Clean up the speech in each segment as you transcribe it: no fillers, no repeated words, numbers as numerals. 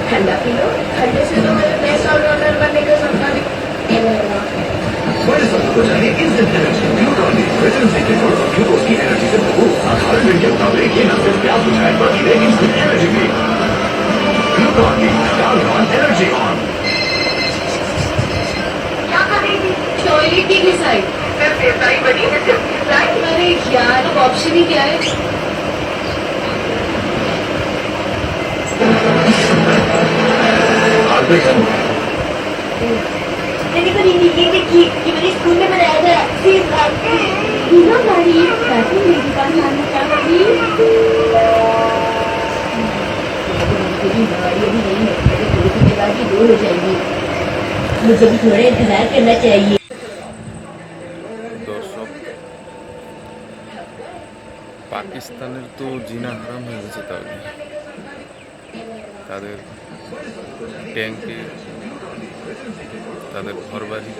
ठंडा P low, ठंडे से तो मेरे बेस्ट ऑलराउंडर बनने का सपना भी बड़े सपनों को जाने instant energy Glucon D vitamin से और ग्लूकोज की एनर्जी से भरपूर साधारण ड्रिंक के मुकाबले ये न सिर्फ प्यास बुझाए बल्कि दे इंस्टेंट एनर्जी भी। Glucon D down on energy on. क्या कर रही थी? टॉयलेट की साइड सिर्फ ये साइड बनी है, सिर्फ ये साइड। अरे यार, अब ऑप्शन ही क्या है? मैंने तो ये देखी कि मेरे स्कूल में बनाया था तीनों गाड़ी बैठे मेरी बात मानना क्या कभी अभी नहीं है, थोड़ी सी के बाद ही दूर हो जाएगी। मुझे भी थोड़ा इंतजार करना चाहिए। দর্শক, পাকিস্তানের তো জিনা হারাম হয়ে গেছে। তাহলে তাদের ট্যাঙ্কে, তাদের ঘরবাড়ি,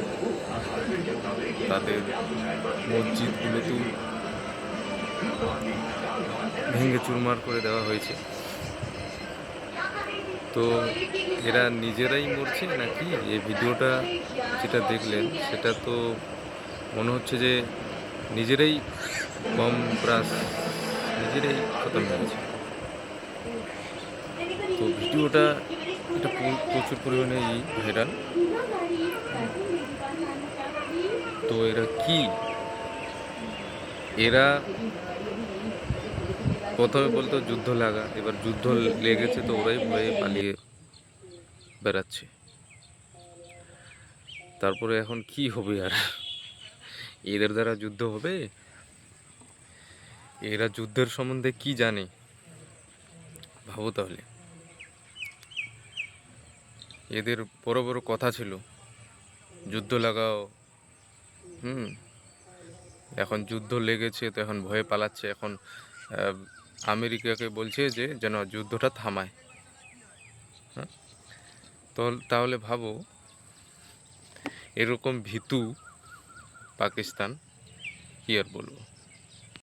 তাদের মসজিদগুলোতেও ভেঙে চুরমার করে দেওয়া হয়েছে। তো এরা নিজেরাই মরছে নাকি? এই ভিডিওটা যেটা দেখলেন সেটা তো মনে হচ্ছে যে নিজেরাই বম ব্রাশ নিজেরাই খতম হয়েছে। তো ভিডিওটা এটা প্রচুর পরিমাণে ভাইরাল। তো এরা কি, এরা প্রথমে বলতো যুদ্ধ লাগা, এবার যুদ্ধ লেগেছে তো ওরাই ভয়ে পালিয়ে বেড়াচ্ছে। তারপরে এখন কি হবে? আর এদের দ্বারা যুদ্ধ হবে? এরা যুদ্ধের সম্বন্ধে কি জানে ভাবো তাহলে। এদের বড় বড় কথা ছিল, যুদ্ধ লাগাও। এখন যুদ্ধ লেগেছে তো এখন ভয়ে পালাচ্ছে। এখন আমেরিকাকে বলছে যে যেন যুদ্ধটা থামায়। হ্যাঁ, তাহলে ভাবো, এরকম ভীতু পাকিস্তান, কি আর বলবো।